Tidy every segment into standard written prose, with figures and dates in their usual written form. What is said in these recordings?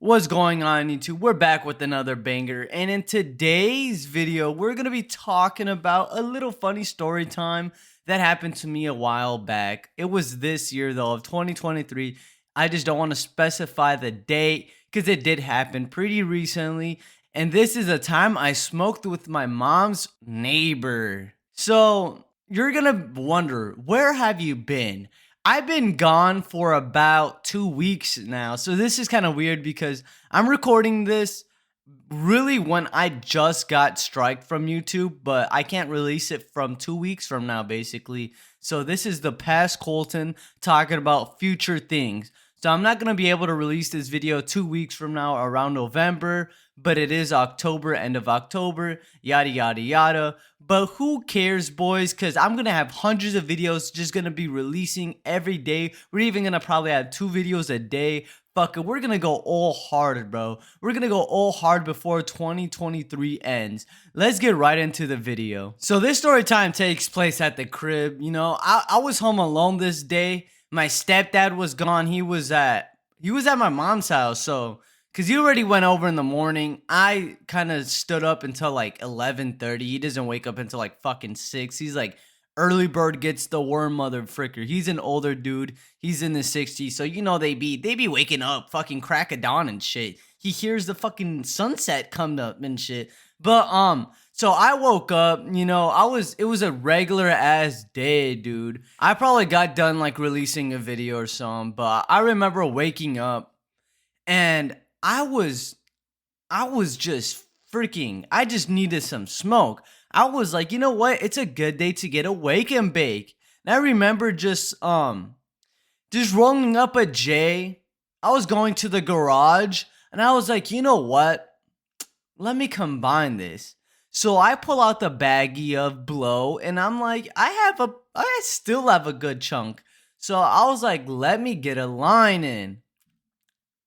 What's going on, YouTube? We're back with another banger, and in today's video, we're gonna be talking about a little funny story time that happened to me a while back. It was this year though, of 2023. I just don't want to specify the date because it did happen pretty recently, and this is a time I smoked with my mom's neighbor. So you're gonna wonder, where have you been? I've been gone for about 2 weeks now. So this is kind of weird because I'm recording this really when I just got striked from YouTube, but I can't release it from 2 weeks from now, basically. So this is the past Colton talking about future things. So I'm not going to be able to release this video 2 weeks from now around November, but it is October, end of October, yada, yada, yada. But who cares, boys? Because I'm going to have hundreds of videos just going to be releasing every day. We're even going to probably have 2 videos a day. Fuck it, we're going to go all hard, bro. We're going to go all hard before 2023 ends. Let's get right into the video. So this story time takes place at the crib. You know, I was home alone this day. My stepdad was gone. He was at my mom's house. So, cause he already went over in the morning. I kind of stood up until like 11:30. He doesn't wake up until like fucking 6. He's like early bird gets the worm, mother fricker. He's an older dude. He's in the 60s. So you know they be waking up fucking crack of dawn and shit. He hears the fucking sunset come up and shit. But so I woke up, you know, it was a regular ass day, dude. I probably got done like releasing a video or something, but I remember waking up and I was just freaking, I just needed some smoke. I was like, you know what? It's a good day to get a wake and bake. And I remember just rolling up a J. I was going to the garage and I was like, you know what? Let me combine this. So I pull out the baggie of blow and I'm like, I still have a good chunk. So I was like, let me get a line in.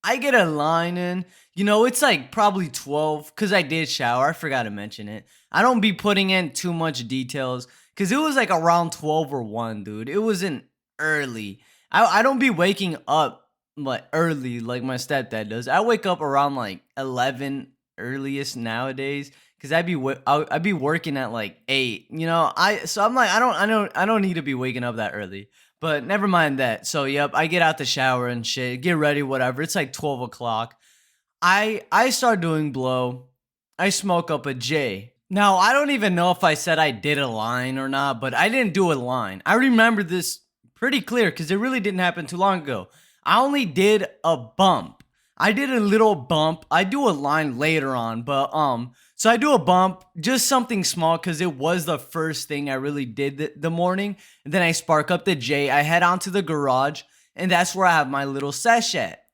I get a line in. You know, it's like probably 12 because I did shower. I forgot to mention it. I don't be putting in too much details because it was like around 12 or 1, dude. It wasn't early. I don't be waking up like early like my stepdad does. I wake up around like 11 earliest nowadays because I'd be working at like 8. You know, I'm like I don't need to be waking up that early. But never mind that. So yep, I get out the shower and shit, get ready, whatever. It's like 12 o'clock. I start doing blow. I smoke up a J. Now, I don't even know if I said I did a line or not, but I didn't do a line. I remember this pretty clear because it really didn't happen too long ago. I only did a bump. I did a little bump. I do a line later on, but so I do a bump, just something small because it was the first thing I really did the morning. And then I spark up the J. I head onto the garage, and that's where I have my little sesh at.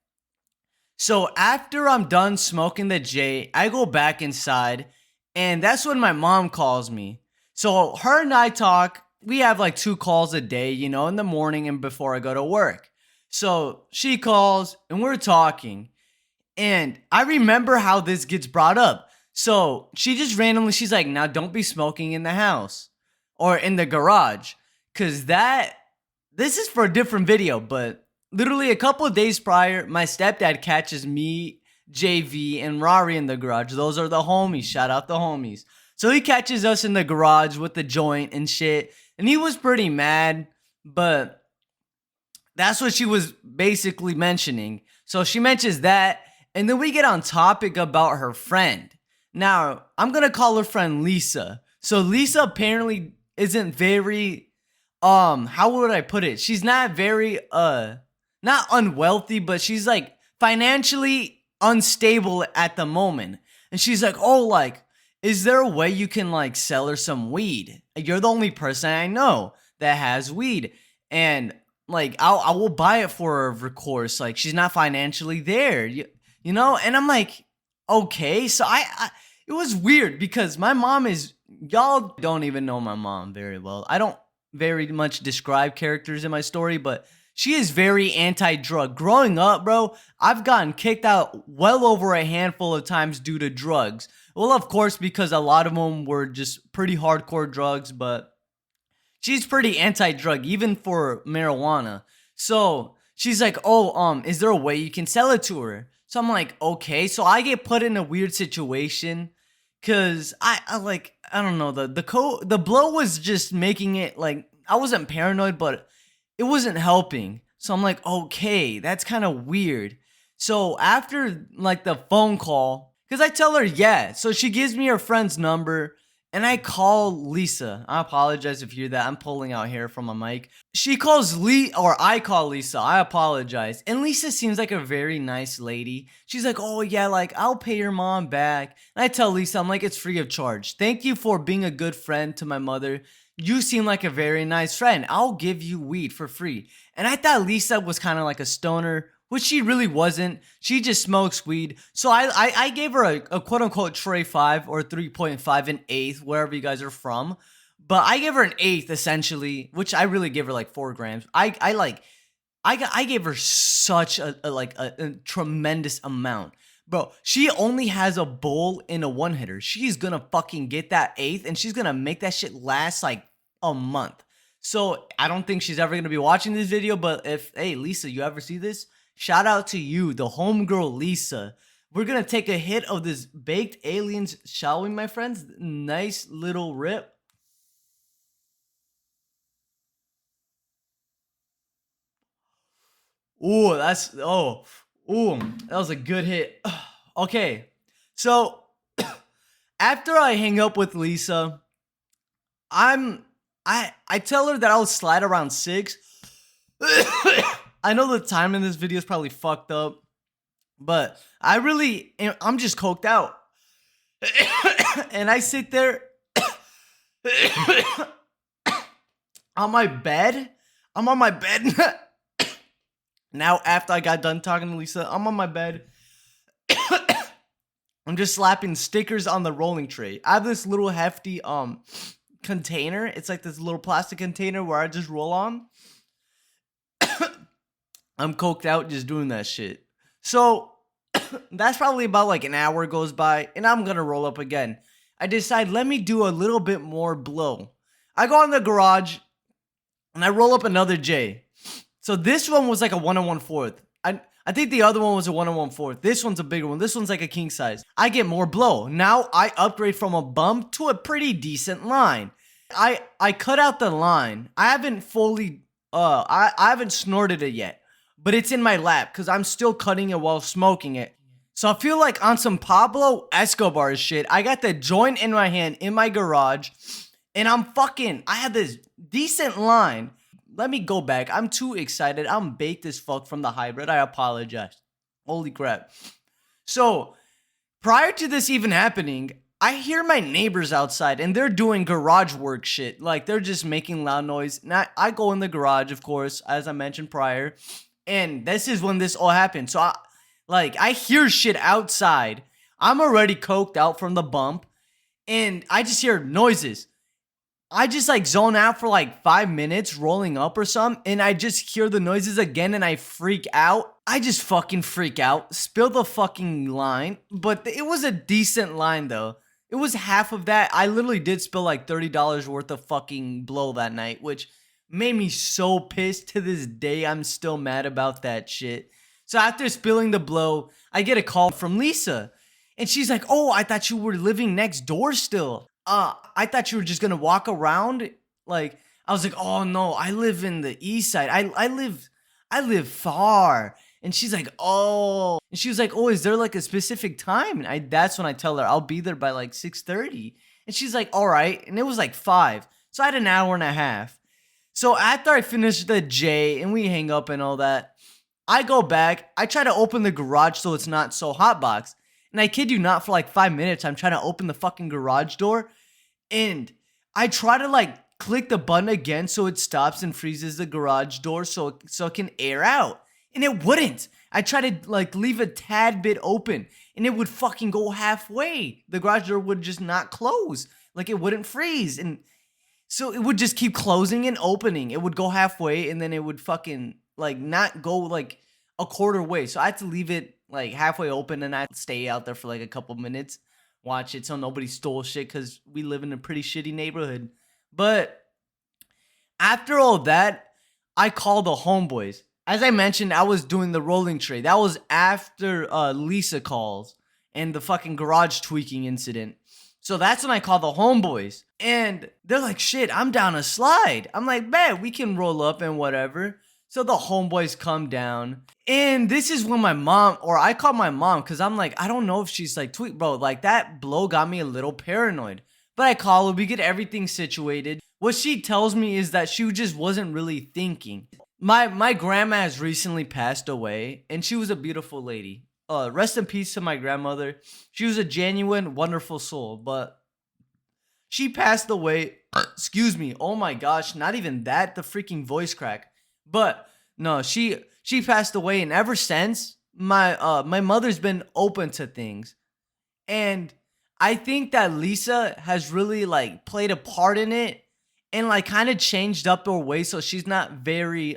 So after I'm done smoking the J, I go back inside, and that's when my mom calls me. So her and I talk. We have like 2 calls a day, you know, in the morning and before I go to work. So she calls, and we're talking. And I remember how this gets brought up. So she just randomly, she's like, now don't be smoking in the house or in the garage. Cause this is for a different video, but literally a couple of days prior, my stepdad catches me, JV, and Rari in the garage. Those are the homies. Shout out the homies. So he catches us in the garage with the joint and shit. And he was pretty mad, but that's what she was basically mentioning. So she mentions that. And then we get on topic about her friend. Now, I'm going to call her friend Lisa. So Lisa apparently isn't very, how would I put it? She's not very, not unwealthy, but she's like financially unstable at the moment. And she's like, oh, like, is there a way you can like sell her some weed? You're the only person I know that has weed. And like, I will buy it for her, of course. Like, she's not financially there. You know, and I'm like, okay. So it was weird because my mom y'all don't even know my mom very well. I don't very much describe characters in my story, but she is very anti-drug. Growing up, bro, I've gotten kicked out well over a handful of times due to drugs. Well, of course, because a lot of them were just pretty hardcore drugs, but she's pretty anti-drug, even for marijuana. So she's like, oh, is there a way you can sell it to her? So I'm like, okay. So I get put in a weird situation because I don't know, the blow was just making it like I wasn't paranoid, but it wasn't helping. So I'm like, okay, that's kind of weird. So after like the phone call, because I tell her yeah, so she gives me her friend's number. And I call Lisa. I apologize if you hear that. I'm pulling out hair from my mic. She calls or I call Lisa. I apologize. And Lisa seems like a very nice lady. She's like, oh yeah, like I'll pay your mom back. And I tell Lisa, I'm like, it's free of charge. Thank you for being a good friend to my mother. You seem like a very nice friend. I'll give you weed for free. And I thought Lisa was kind of like a stoner, which she really wasn't. She just smokes weed. So I gave her a quote unquote tray 5 or 3.5, an eighth, wherever you guys are from. But I gave her an eighth essentially, which I really give her like 4 grams. I gave her such a tremendous amount. Bro, she only has a bowl in a one hitter. She's gonna fucking get that eighth and she's gonna make that shit last like a month. So I don't think she's ever gonna be watching this video, but if, hey, Lisa, you ever see this? Shout out to you, the homegirl Lisa. We're gonna take a hit of this baked aliens, shall we, my friends? Nice little rip. Ooh, that was a good hit. Okay, so after I hang up with Lisa, I tell her that I'll slide around 6. I know the time in this video is probably fucked up, but I'm just coked out. And I sit there on my bed. I'm on my bed. Now, after I got done talking to Lisa, I'm on my bed. I'm just slapping stickers on the rolling tray. I have this little hefty container. It's like this little plastic container where I just roll on. I'm coked out just doing that shit. So that's probably about like an hour goes by and I'm gonna roll up again. I decide, let me do a little bit more blow. I go in the garage and I roll up another J. So this one was like a 1 1/4. I think the other one was a 1 1/4. This one's a bigger one. This one's like a king size. I get more blow. Now I upgrade from a bump to a pretty decent line. I cut out the line. I haven't fully I haven't snorted it yet, but it's in my lap because I'm still cutting it while smoking it. So I feel like on some Pablo Escobar shit, I got the joint in my hand in my garage, and I had this decent line. Let me go back. I'm too excited. I'm baked as fuck from the hybrid. I apologize. Holy crap. So, prior to this even happening, I hear my neighbors outside and they're doing garage work shit. Like, they're just making loud noise. And I go in the garage, of course, as I mentioned prior. And this is when this all happened. So, I hear shit outside. I'm already coked out from the bump. And I just hear noises. I just like zone out for like 5 minutes rolling up or something, and I just hear the noises again and I freak out. I just fucking freak out, spill the fucking line, but it was a decent line though. It was half of that. I literally did spill like $30 worth of fucking blow that night, which made me so pissed. To this day, I'm still mad about that shit. So after spilling the blow, I get a call from Lisa, and she's like, oh, I thought you were living next door still. I thought you were just gonna walk around. Like, I was like, oh no, I live in the east side. I live far. And she's like, oh. And she was like, oh, is there like a specific time? And that's when I tell her I'll be there by like 6:30. And she's like, all right. And it was like 5. So I had an hour and a half. So after I finished the J and we hang up and all that, I go back. I try to open the garage so it's not so hotbox. And I kid you not, for like 5 minutes, I'm trying to open the fucking garage door. And I try to like click the button again so it stops and freezes the garage door so it can air out. And it wouldn't. I tried to like leave a tad bit open and it would fucking go halfway. The garage door would just not close. Like, it wouldn't freeze. And so it would just keep closing and opening. It would go halfway and then it would fucking like not go like a quarter way. So I had to leave it like halfway open and I'd stay out there for like a couple minutes, watch it so nobody stole shit because we live in a pretty shitty neighborhood. But after all that, I call the homeboys. as I mentioned, I was doing the rolling tray. That was after Lisa calls and the fucking garage tweaking incident. So that's when I call the homeboys. And they're like, shit, I'm down a slide. I'm like, man, we can roll up and whatever. So the homeboys come down. And this is when my mom, or I call my mom, because I'm like, I don't know if she's like, tweet, bro, like that blow got me a little paranoid. But I call her, we get everything situated. What she tells me is that she just wasn't really thinking. My grandma has recently passed away, and she was a beautiful lady. Rest in peace to my grandmother. She was a genuine, wonderful soul, but she passed away. Excuse me. Oh my gosh, not even that. The freaking voice crack. But no, she passed away, and ever since, my mother's been open to things, and I think that Lisa has really like played a part in it and like kind of changed up her way so she's not very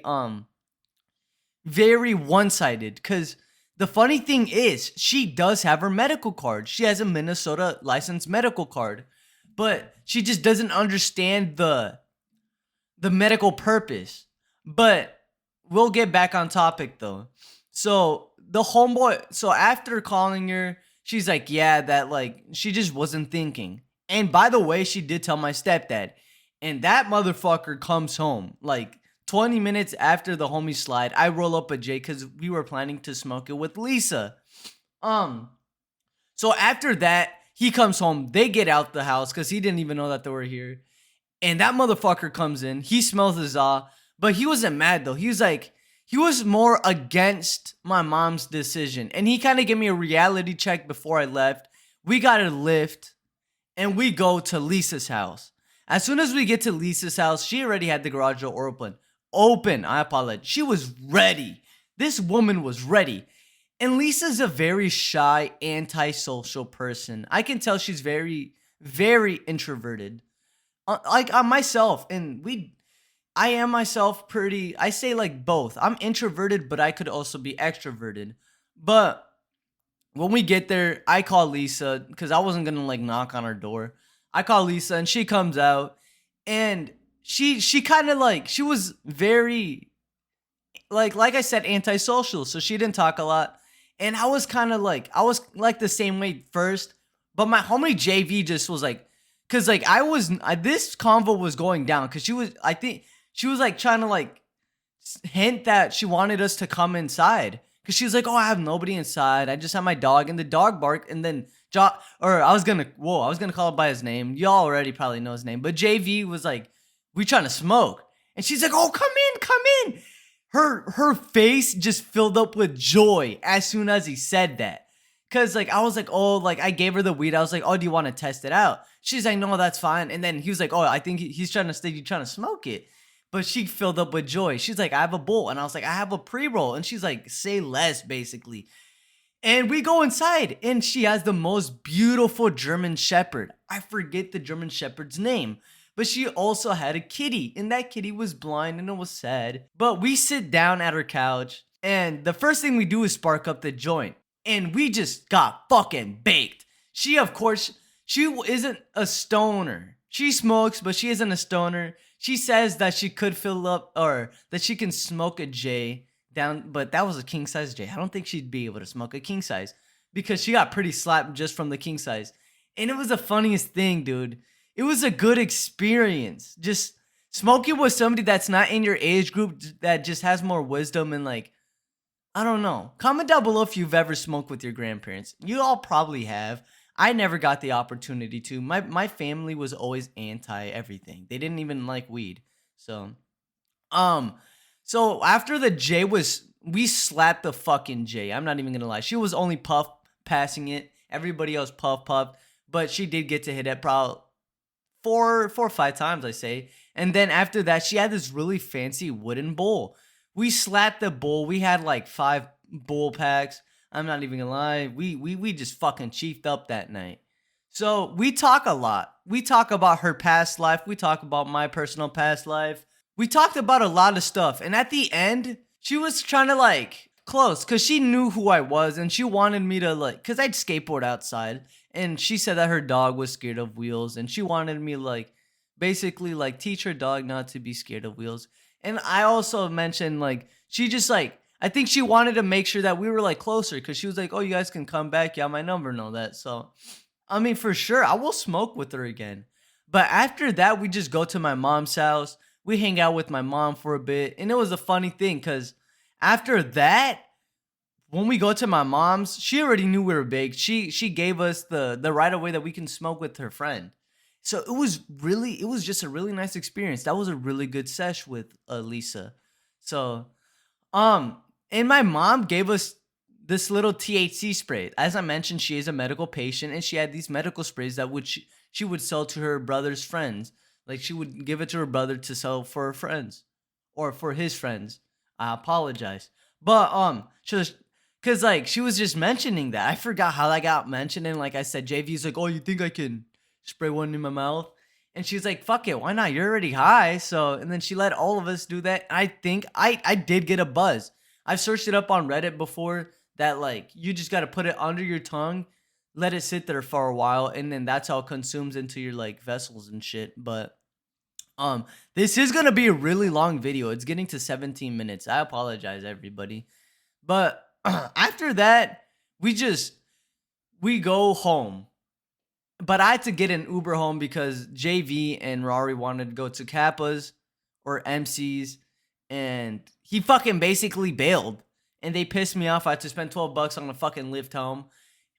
one-sided. Cause the funny thing is she does have her medical card. She has a Minnesota licensed medical card, but she just doesn't understand the medical purpose. But we'll get back on topic though. So the homeboy, so after calling her, she's like, yeah, that like she just wasn't thinking. And by the way, she did tell my stepdad. And that motherfucker comes home like 20 minutes after the homie slide. I roll up a J because we were planning to smoke it with Lisa. So after that, he comes home. They get out the house because he didn't even know that they were here. And that motherfucker comes in. He smells the za, but he wasn't mad though. He was like, he was more against my mom's decision. And he kind of gave me a reality check before I left. We got a lift and we go to Lisa's house. As soon as we get to Lisa's house, she already had the garage door open. I apologize. She was ready. This woman was ready. And Lisa's a very shy, antisocial person. I can tell she's very, very introverted. Like myself, and I am myself pretty, I say like both. I'm introverted, but I could also be extroverted. But when we get there, I call Lisa because I wasn't gonna like knock on her door. I call Lisa and she comes out, and she kind of like, she was very like I said, antisocial, so she didn't talk a lot. And I was kind of like, I was like the same way first, but my homie JV just was like, cause like this convo was going down, cause I think she was like trying to like hint that she wanted us to come inside, cause she was like, oh, I have nobody inside, I just have my dog, and the dog barked, and then I was gonna call it by his name. Y'all already probably know his name, but JV was like, we trying to smoke, and she's like, oh, come in. Her face just filled up with joy as soon as he said that. Cause like I was like, oh, like I gave her the weed. I was like, oh, do you want to test it out? She's like, no, that's fine. And then he was like, oh, I think he's trying to stay. You trying to smoke it? But she filled up with joy. She's like, I have a bowl, and I was like, I have a pre-roll, and she's like, say less, basically. And we go inside, and she has the most beautiful German Shepherd. I forget the German Shepherd's name. But she also had a kitty, and that kitty was blind, and it was sad. But we sit down at her couch, and the first thing we do is spark up the joint. And we just got fucking baked. She, of course, she isn't a stoner. She smokes, but she isn't a stoner. She says that she could fill up, or that she can smoke a J down, but that was a king size J. I don't think she'd be able to smoke a king size, because she got pretty slapped just from the king size. And it was the funniest thing, dude. It was a good experience. Just smoking with somebody that's not in your age group, that just has more wisdom, and like, I don't know. Comment down below if you've ever smoked with your grandparents. You all probably have. I never got the opportunity to. My family was always anti everything. They didn't even like weed. So after the J we slapped the fucking J. I'm not even gonna lie. She was only puff passing it. Everybody else puff. But she did get to hit it probably four or five times, I say. And then after that, she had this really fancy wooden bowl. We slapped the bowl. We had like 5 bowl packs. I'm not even gonna lie. We just fucking chiefed up that night. So we talk a lot. We talk about her past life. We talk about my personal past life. We talked about a lot of stuff. And at the end, she was trying to like close, because she knew who I was, and she wanted me to like, because I'd skateboard outside, and she said that her dog was scared of wheels, and she wanted me like basically like teach her dog not to be scared of wheels. And I also mentioned like she just like, I think she wanted to make sure that we were like closer because she was like, oh, you guys can come back. You have my number and all that. So, I mean, for sure, I will smoke with her again. But after that, we just go to my mom's house. We hang out with my mom for a bit. And it was a funny thing because after that, when we go to my mom's, she already knew we were big. She gave us the right of way that we can smoke with her friend. So it was just a really nice experience. That was a really good sesh with Lisa. So um, and my mom gave us this little THC spray. As I mentioned, she is a medical patient, and she had these medical sprays that she would sell to her brother's friends. Like she would give it to her brother to sell for her friends, or for his friends. I apologize, but she was, cause like she was just mentioning that. I forgot how that got mentioned, and like I said, JV's like, "Oh, you think I can spray one in my mouth?" And she's like, fuck it, why not? You're already high. So, and then she let all of us do that. I think I did get a buzz. I've searched it up on Reddit before that, like, you just got to put it under your tongue, let it sit there for a while, and then that's how it consumes into your, like, vessels and shit. But, this is going to be a really long video. It's getting to 17 minutes. I apologize, everybody. But after that, we go home. But I had to get an Uber home because JV and Rari wanted to go to Kappa's or MC's, and he fucking basically bailed. And they pissed me off. I had to spend $12 on a fucking lift home,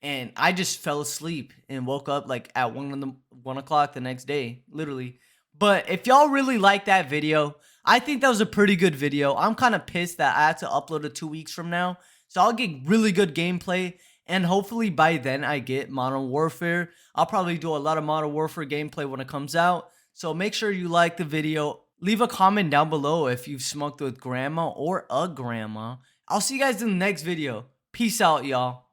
and I just fell asleep and woke up like at 1 o'clock the next day, literally. But if y'all really like that video, I think that was a pretty good video. I'm kind of pissed that I had to upload it 2 weeks from now, so I'll get really good gameplay. And hopefully by then I get Modern Warfare. I'll probably do a lot of Modern Warfare gameplay when it comes out. So make sure you like the video. Leave a comment down below if you've smoked with grandma or a grandma. I'll see you guys in the next video. Peace out, y'all.